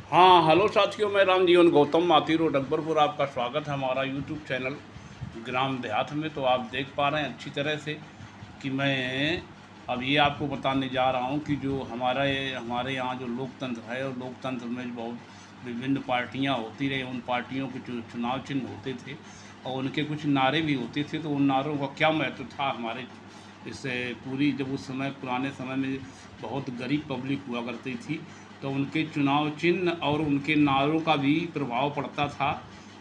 हाँ, हेलो साथियों, मैं रामजीवन गौतम माती रोड अकबरपुर। आपका स्वागत है हमारा यूट्यूब चैनल ग्राम देहात में। तो आप देख पा रहे हैं अच्छी तरह से कि मैं अब ये आपको बताने जा रहा हूँ कि जो हमारे यहाँ जो लोकतंत्र है, और लोकतंत्र में बहुत विभिन्न पार्टियाँ होती रही, उन पार्टियों के जो चुनाव चिन्ह होते थे और उनके कुछ नारे भी होते थे, तो उन नारों का क्या महत्व था हमारे इससे पूरी, जब उस समय पुराने समय में बहुत गरीब पब्लिक हुआ करती थी, तो उनके चुनाव चिन्ह और उनके नारों का भी प्रभाव पड़ता था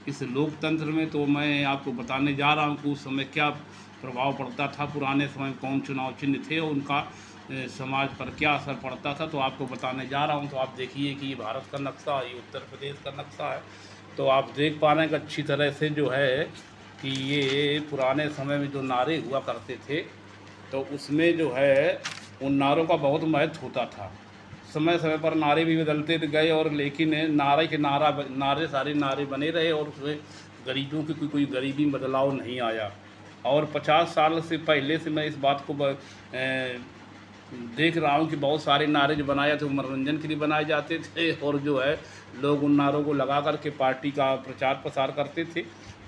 इस लोकतंत्र में। तो मैं आपको बताने जा रहा हूँ कि उस समय क्या प्रभाव पड़ता था, पुराने समय में कौन चुनाव चिन्ह थे और उनका समाज पर क्या असर पड़ता था। तो आपको बताने जा रहा हूँ। तो आप देखिए कि ये भारत का नक्शा, ये उत्तर प्रदेश का नक्शा है। तो आप देख पा रहे हैं कि अच्छी तरह से जो है कि ये पुराने समय में जो नारे हुआ करते थे, तो उसमें जो है उन नारों का बहुत महत्व होता था। समय समय पर नारे भी बदलते गए, और लेकिन नारे सारे नारे बने रहे, और उसमें गरीबों की कोई गरीबी बदलाव नहीं आया। और 50 साल से पहले से मैं इस बात को देख रहा हूँ कि बहुत सारे नारे जो बनाए जाते वो मनोरंजन के लिए बनाए जाते थे, और जो है लोग उन नारों को लगा करके पार्टी का प्रचार प्रसार करते थे।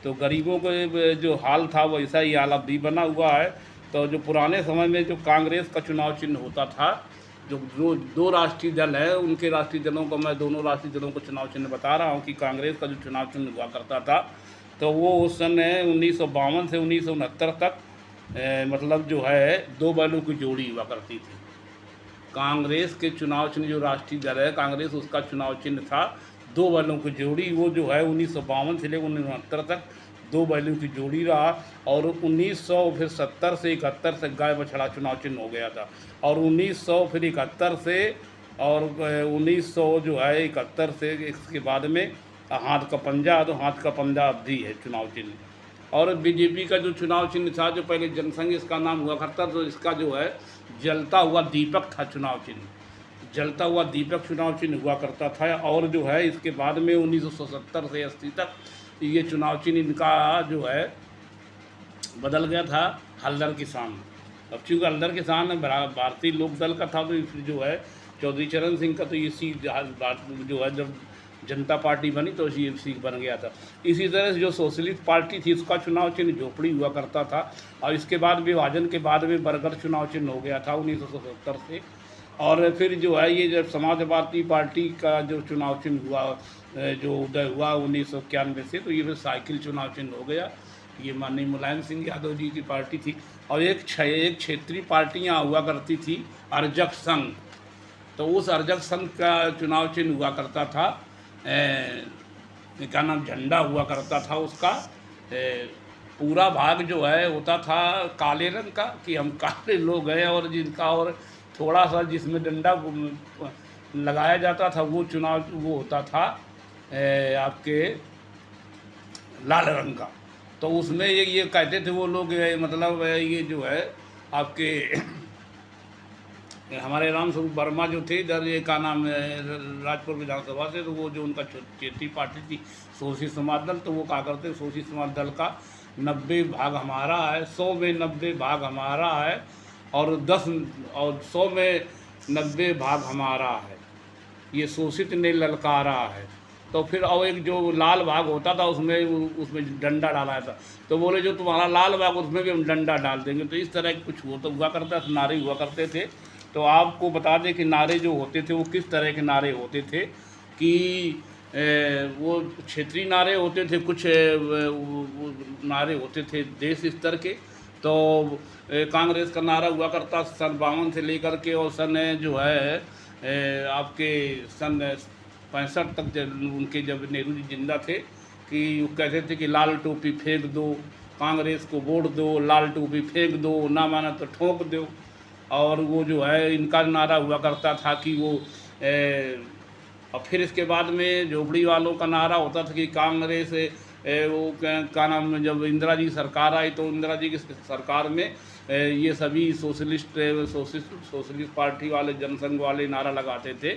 तो गरीबों के जो हाल था वैसा ही हाल अब भी बना हुआ है। तो जो पुराने समय में जो कांग्रेस का चुनाव चिन्ह होता था, जो दो राष्ट्रीय दल है, उनके राष्ट्रीय दलों को, मैं दोनों राष्ट्रीय दलों को चुनाव चिन्ह बता रहा हूँ कि कांग्रेस का जो चुनाव चिन्ह हुआ करता था, तो वो उस समय 1952 से 1969 तक मतलब जो है दो बैलों की जोड़ी हुआ करती थी। कांग्रेस के चुनाव चिन्ह, जो राष्ट्रीय दल है कांग्रेस, उसका चुनाव चिन्ह था दो बैलों की जोड़ी। वो जो है 1952 से लेकर 1969 तक दो बैलों की जोड़ी रहा। और 1970 से 71 से गाय बछड़ा चुनाव चिन्ह हो गया था। और 1900 फिर 71 से, और 1900 जो है 71 से इसके बाद में हाथ का पंजा, तो हाथ का पंजा अब भी है चुनाव चिन्ह। और बीजेपी का जो चुनाव चिन्ह था, जो पहले जनसंघ इसका नाम हुआ करता, तो इसका जो है जलता हुआ दीपक था चुनाव चिन्ह। जलता हुआ दीपक चुनाव चिन्ह हुआ करता था। और जो है इसके बाद में 1970 से 80 तक ये चुनाव चिन्ह इनका जो है बदल गया था हल्दर किसान। अब चूँकि हल्दर किसान भारतीय लोक दल का था, तो फिर जो है चौधरी चरण सिंह का, तो इसी जो है जब जनता पार्टी बनी तो इसी सीख बन गया था। इसी तरह से जो सोशलिस्ट पार्टी थी, उसका चुनाव चिन्ह झोपड़ी हुआ करता था। और इसके बाद विभाजन के बाद में बरगद चुनाव चिन्ह हो गया था 1970 से। और फिर जो है ये जब समाजवादी पार्टी का जो चुनाव चिन्ह हुआ, जो उदय हुआ 1991 से, तो ये फिर साइकिल चुनाव चिन्ह हो गया। ये माननीय मुलायम सिंह यादव जी की पार्टी थी। और एक क्षेत्रीय पार्टियाँ हुआ करती थी, अर्जक संघ। तो उस अर्जक संघ का चुनाव चिन्ह हुआ करता था, क्या नाम, झंडा हुआ करता था उसका। पूरा भाग जो है होता था काले रंग का, कि हम काले लोग हैं, और जिनका और थोड़ा सा जिसमें डंडा लगाया जाता था वो चुनाव वो होता था आपके लाल रंग का। तो उसमें ये कहते थे वो लोग, मतलब ये जो है आपके हमारे राम स्वरूप वर्मा जो थे इधर, ये का नाम राजपुर विधानसभा से, तो वो जो उनका क्षेत्रीय पार्टी थी शोषित समाज दल, तो वो कहा करते शोषित समाज दल का 90 भाग हमारा है, 100 में 90 भाग हमारा है, और 100 में 90 भाग हमारा है, ये शोषित ने ललकारा है। तो फिर और एक जो लाल भाग होता था, उसमें डंडा डाला था, तो बोले जो तुम्हारा लाल भाग उसमें भी हम डंडा डाल देंगे। तो इस तरह कुछ हुआ करता, नारे हुआ करते थे। तो आपको बता दें कि नारे जो होते थे वो किस तरह के नारे होते थे, कि वो क्षेत्रीय नारे होते थे, कुछ वो नारे होते थे देश स्तर के। तो कांग्रेस का नारा हुआ करता सन 52 से लेकर के, और सन जो है आपके सन 65 तक, जब नेहरू जी जिंदा थे, कि वो कहते थे कि लाल टोपी फेंक दो, कांग्रेस को वोट दो, लाल टोपी फेंक दो, ना माना तो ठोक दो। और वो जो है इनका नारा हुआ करता था कि वो और फिर इसके बाद में झोपड़ी वालों का नारा होता था कि कांग्रेस वो क्या नाम, जब इंदिरा जी सरकार आई, तो इंदिरा जी की सरकार में ये सभी सोशलिस्ट पार्टी वाले, जनसंघ वाले नारा लगाते थे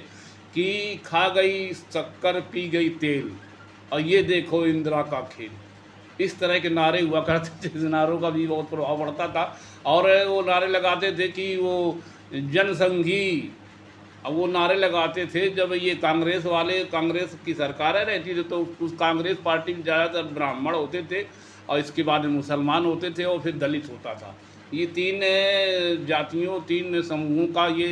कि खा गई शक्कर पी गई तेल, और ये देखो इंदिरा का खेल। इस तरह के नारे हुआ करते थे, नारों का भी बहुत प्रभाव पड़ता था। और वो नारे लगाते थे कि वो जनसंघी अब वो नारे लगाते थे जब ये कांग्रेस वाले, कांग्रेस की सरकारें रहती थी, तो उस कांग्रेस पार्टी में ज़्यादातर ब्राह्मण होते थे और इसके बाद में मुसलमान होते थे और फिर दलित होता था। ये तीन जातियों, तीन समूहों का ये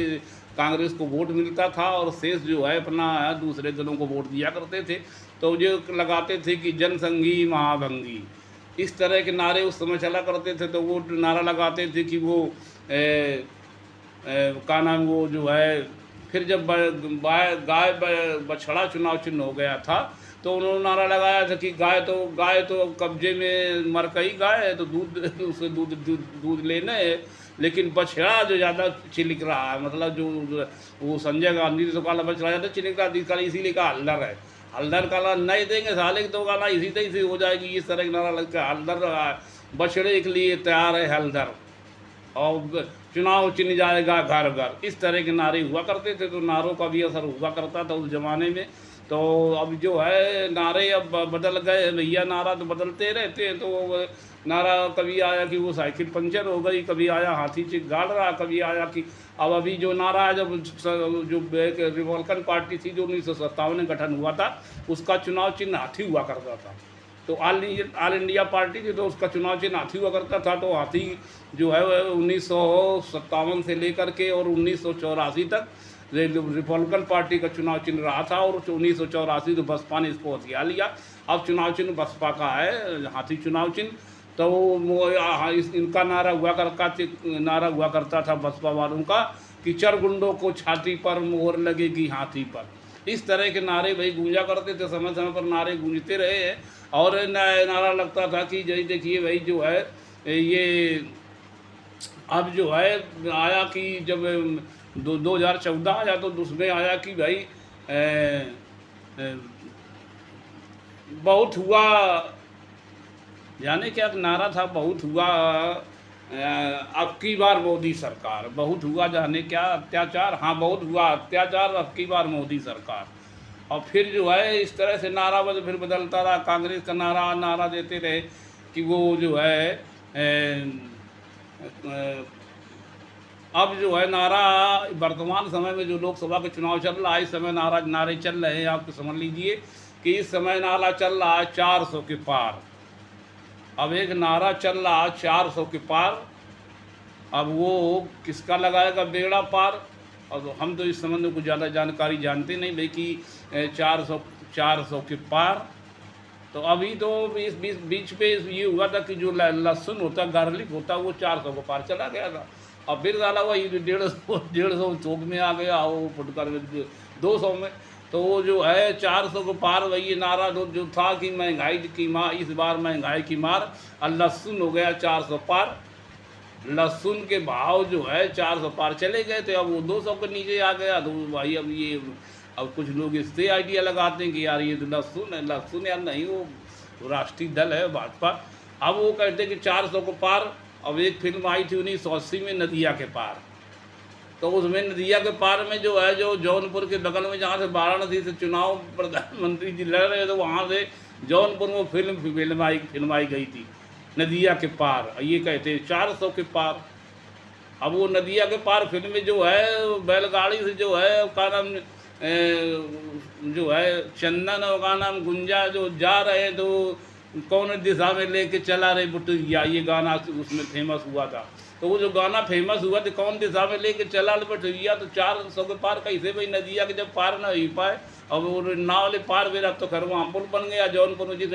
कांग्रेस को वोट मिलता था और शेष जो है अपना दूसरे दलों को वोट दिया करते थे। तो जो लगाते थे कि जनसंघी महाभंगी, इस तरह के नारे उस समय चला करते थे। तो वो नारा लगाते थे कि वो का नाम, वो जो है फिर जब गाय बछड़ा चुनाव चिन्ह हो गया था तो उन्होंने नारा लगाया था कि गाय तो कब्जे में मर गई गाय है, तो दूध उसे दूध लेना है, लेकिन बछड़ा जो ज़्यादा चिलिक रहा है, मतलब जो वो संजय गांधी ने तो काला बछड़ा ज़्यादा चिलिक रहा है, इसीलिए कहा हल्दर है। हल्दर काला नहीं देंगे साले की तो काला इसी तरह से हो जाएगी, इस तरह का नारा लगता है। हल्दर बछड़े के लिए तैयार है हल्दर, और चुनाव चिन्ह जाएगा घर घर, इस तरह के नारे हुआ करते थे। तो नारों का भी असर हुआ करता था उस ज़माने में। तो अब जो है नारे अब बदल गए भैया, नारा तो बदलते रहते हैं। तो नारा कभी आया कि वो साइकिल पंचर हो गई, कभी आया हाथी चिक गाड़ रहा, कभी आया कि अब अभी जो नारा है, जब जो रिपब्लिकन पार्टी थी जो 1957 में गठन हुआ था, उसका चुनाव चिन्ह हाथी हुआ करता था। तो ऑल इंडिया पार्टी थी तो उसका चुनाव चिन्ह हाथी हुआ करता था। तो हाथी जो है 1957 से लेकर के और 1984 तक रिपब्लिकन पार्टी का चुनाव चिन्ह रहा था, और 1984 तो बसपा ने इसको हथिया लिया। अब चुनाव चिन्ह बसपा का है, हाथी चुनाव चिन्ह। तो वो इनका नारा हुआ करता था बसपा वालों का कि चरगुंडों को छाती पर मोहर लगेगी हाथी पर। इस तरह के नारे भाई गूंजा करते थे, समय समय पर नारे गूंजते रहे हैं। और नारा लगता था कि जैसे देखिए भाई जो है ये अब जो है आया कि जब 2014 आया तो उसमें आया कि भाई बहुत हुआ, जाने क्या नारा था, बहुत हुआ अब की बार मोदी सरकार, बहुत हुआ जाने क्या अत्याचार, हाँ बहुत हुआ अत्याचार, अब की बार मोदी सरकार। और फिर जो है इस तरह से नारा फिर बदलता रहा, कांग्रेस का नारा देते रहे कि वो जो है अब जो है नारा वर्तमान समय में जो लोकसभा के चुनाव चल रहा है, इस समय नारे चल रहे हैं, आप समझ लीजिए कि इस समय नारा चल रहा है 400 के पार। अब एक नारा चल रहा है 400 के पार, अब वो किसका लगाएगा बेड़ा पार। और हम तो इस संबंध में कुछ ज़्यादा जानकारी जानते नहीं भाई कि 400 के पार। तो अभी तो इस बीच पे ये हुआ था कि जो लहसुन होता, गार्लिक होता, वो 400 को पार चला गया था। अब फिर साला वही 150 थोक में आ गया, वो फुटकर 200 में। तो वो जो है 400 को पार, वही नारा जो था कि महंगाई की मार, इस बार महंगाई की मार, और लहसुन हो गया 400 पार। लहसुन के भाव जो है 400 पार चले गए थे, अब वो 200 के नीचे आ गया। तो भाई अब कुछ लोग इससे आइडिया लगाते हैं कि यार ये तो लहसुन यार नहीं, वो राष्ट्रीय दल है भाजपा। अब वो कहते हैं कि 400 को पार। अब एक फिल्म आई थी 1980 में, नदिया के पार। तो उसमें नदिया के पार में जो है, जो जौनपुर के बगल में जहाँ से वाराणसी से चुनाव प्रधानमंत्री जी लड़ रहे थे, वहाँ से जौनपुर में फिल्माई गई थी नदिया के पार। ये कहते हैं 400 के पार। अब वो नदिया के पार फिल्म में जो है बैलगाड़ी से जो है का नाम जो है चंदन और का नाम गुंजा जो जा रहे, तो कौन दिशा में लेके चला रहे बुटुया, ये गाना उसमें फेमस हुआ था। तो वो जो गाना फेमस हुआ तो कौन दिशा में लेके चला बुटुया, तो 400 के पार कैसे भाई, नदिया के जब पार ना हो पाए। अब वो नाव वाले पार मेरा तो खैर वहाँ पुल बन गया जौनपुर में, जिस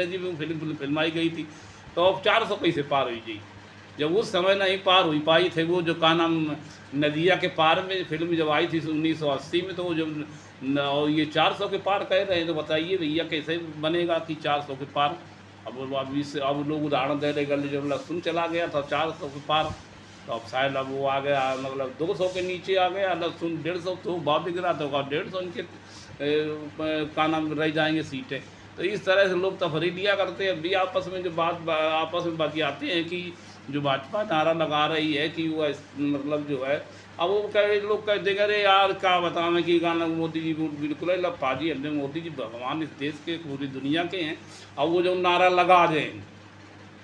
फिल्माई गई थी। तो अब 400 कैसे पार हुई जी, जब उस समय नहीं पार हुई पाई थे। वो जो का नाम नदिया के पार में फिल्म जब आई थी 1980 में, तो वो जब ये 400 के पार कह रहे हैं, तो बताइए भैया कैसे बनेगा कि 400 के पार। अब लोग उदाहरण दे रहे गले, जब लहसुन चला गया था 400 के पार, तो अब शायद अब वो आ गया, मतलब 200 के नीचे आ गया लहसुन। 150 तो भाव बिक रहा था, 150 इनके का नाम रह जाएंगे सीटें। तो इस तरह से लोग तफरी लिया करते हैं। अभी आपस में जो आपस में बतियाते हैं कि जो भाजपा नारा लगा रही है कि वो मतलब जो है, अब वो लोग कहते हैं अरे यार क्या बतावें कि गाना मोदी जी बिल्कुल है लफाजी, हमने मोदी जी भगवान इस देश के, पूरी दुनिया के हैं। अब वो जो नारा लगा दें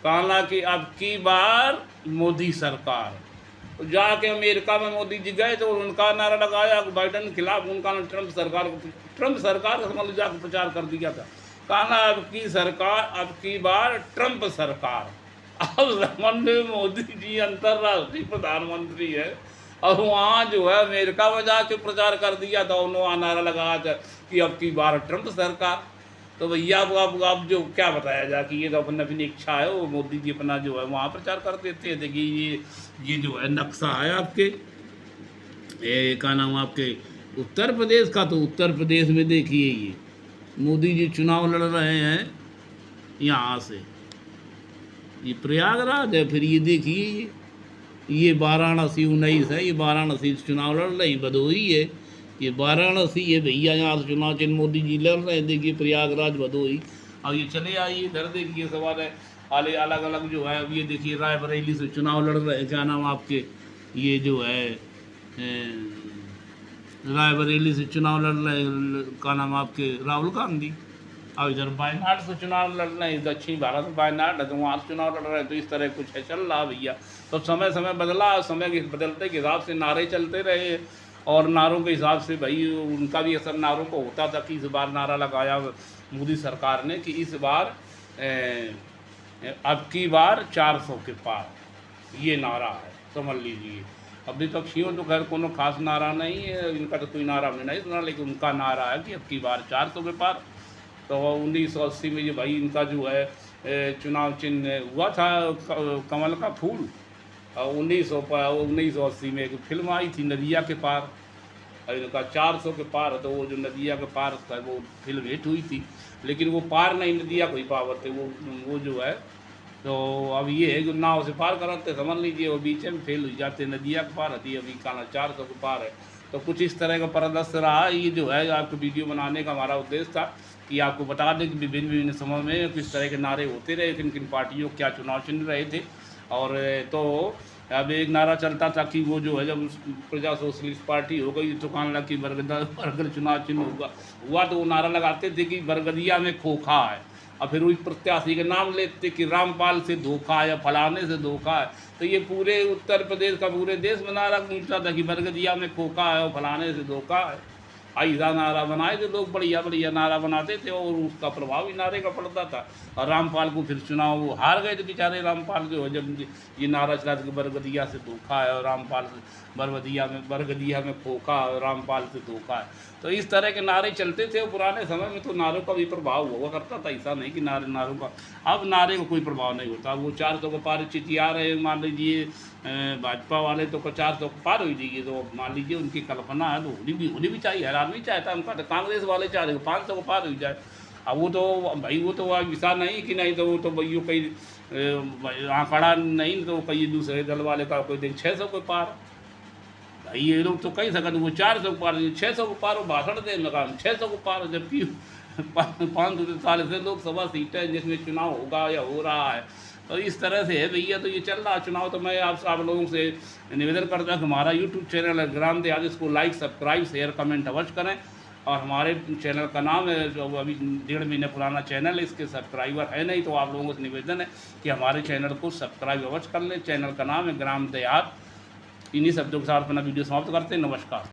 कहना कि अब की बार मोदी सरकार, जाके अमेरिका में मोदी जी गए तो उनका नारा लगाया बाइडन के खिलाफ, उनका ट्रंप सरकार समझ लो जाकर प्रचार कर दिया था। कहा ना अब की सरकार, अब की बार ट्रंप सरकार। अब समझ लो मोदी जी अंतर्राष्ट्रीय प्रधानमंत्री है और वहाँ जो है अमेरिका में जाके प्रचार कर दिया था, उन्होंने नारा लगाया था कि अब की बार ट्रंप सरकार। तो भैया अब जो क्या बताया जाए कि ये तो अपनी इच्छा है, वो मोदी जी अपना जो है वहाँ प्रचार कर देते हैं। देखिए ये जो है नक्शा है आपके क्या नाम आपके उत्तर प्रदेश का। तो उत्तर प्रदेश में देखिए ये मोदी जी चुनाव लड़ रहे हैं यहाँ से, ये प्रयागराज है। फिर ये देखिए ये वाराणसी 19 है, ये वाराणसी से चुनाव लड़ रही, भदोही है, ये वाराणसी है भैया, यहाँ से चुनाव चिन्ह मोदी जी लड़ रहे हैं। देखिए प्रयागराज, भदोही। अब ये चले आइए इधर, देखिए सवाल है आले अलग अलग जो है। अब ये देखिए रायबरेली से चुनाव लड़ रहे हैं, क्या नाम आपके ये जो है रायबरेली से चुनाव लड़ रहे हैं, का नाम आपके राहुल गांधी। अब इधर वायनाड से चुनाव लड़ रहे हैं, दक्षिण भारत में वायनाड है तो वहाँ से चुनाव लड़ रहे हैं। तो इस तरह कुछ है चल रहा भैया। तो समय समय बदला, समय के बदलते के हिसाब से नारे चलते रहे और नारों के हिसाब से भाई उनका भी असर नारों को होता था कि इस बार नारा लगाया मोदी सरकार ने कि इस बार अब की बार 400 के पार, ये नारा है समझ लीजिए। अब विपक्षियों तो खैर कोनो खास नारा नहीं है, इनका तो कोई नारा हमने नहीं सुना, लेकिन उनका नारा है कि अब की बार 400 के पार। तो 1980 में ये भाई इनका जो है चुनाव चिन्ह हुआ था कमल का फूल। और 1980 में एक फिल्म आई थी नदिया के पार, और इनका 400 के पार। तो वो जो नदिया के पार था वो फिल्म हिट हुई थी, लेकिन वो पार नहीं नदिया कोई पावर थे वो जो है। तो अब ये है कि नाव से पार कराते समझ लीजिए, वो बीच में फेल हो जाते, नदिया के पार आती है, अभी का 400 के पार है। तो कुछ इस तरह का परिदृश्य रहा। ये जो है आपको वीडियो बनाने का हमारा उद्देश्य था कि आपको बता दें कि विभिन्न विभिन्न समय में किस तरह के नारे होते रहे, किन किन पार्टियों क्या चुनाव चिन्ह रहे थे। और तो अब एक नारा चलता था कि वो जो है जब प्रजा सोशलिस्ट पार्टी हो गई तो कहने लगा कि बरगद चुनाव चिन्ह हुआ तो वो नारा लगाते थे कि बरगदिया में खोखा है, और फिर वही प्रत्याशी के नाम लेते कि रामपाल से धोखा है या फलाने से धोखा है। तो ये पूरे उत्तर प्रदेश का पूरे देश में नारा गूंजता था कि बरगदिया में खोखा है और फलाने से धोखा है। ऐसा नारा बनाए थे लोग, बढ़िया बढ़िया नारा बनाते थे और उसका प्रभाव ही नारे का पड़ता था। और रामपाल को फिर चुनाव वो हार गए थे बेचारे रामपाल जो है, जब ये नारा चला था कि बरगदिया से धोखा है और रामपाल से बरगदिया में खोखा और रामपाल से धोखा है। तो इस तरह के नारे चलते थे। पुराने समय में तो नारों का भी प्रभाव हुआ करता था, ऐसा नहीं कि नारों का। अब नारे का कोई प्रभाव नहीं होता। वो 400 को पार चिटिया रहे, मान लीजिए भाजपा वाले तो 400 को पार हो जाइए, तो मान लीजिए उनकी कल्पना है तो होनी भी चाहिए, हर आदमी चाहता है उनका। तो कांग्रेस वाले चाह रहे 500 को पार हो जाए। अब वो तो भाई वो तो विचार नहीं कि नहीं, तो वो तो भैया कई आंकड़ा नहीं, तो कई दूसरे दल वाले का कोई दिन 600 को पार। ये लोग तो कही सकते वो 400 को पार, 600 को पार, वो भाषण दे लगा 600 को पार, जबकि 543 से लोकसभा सीटें जिसमें चुनाव होगा या हो रहा है। तो इस तरह से है भैया। तो ये चल रहा चुनाव। तो मैं आप लोगों से निवेदन करता हूँ कि हमारा यूट्यूब चैनल है ग्राम देहात, इसको लाइक सब्सक्राइब शेयर कमेंट अवश्य करें। और हमारे चैनल का नाम है जो अभी 1.5 महीने पुराना चैनल है, इसके सब्सक्राइबर है नहीं, तो आप लोगों से निवेदन है कि हमारे चैनल को सब्सक्राइब अवश्य कर लें। चैनल का नाम है ग्राम देहात। इन्हीं शब्दों के साथ अपना वीडियो समाप्त करते हैं। नमस्कार।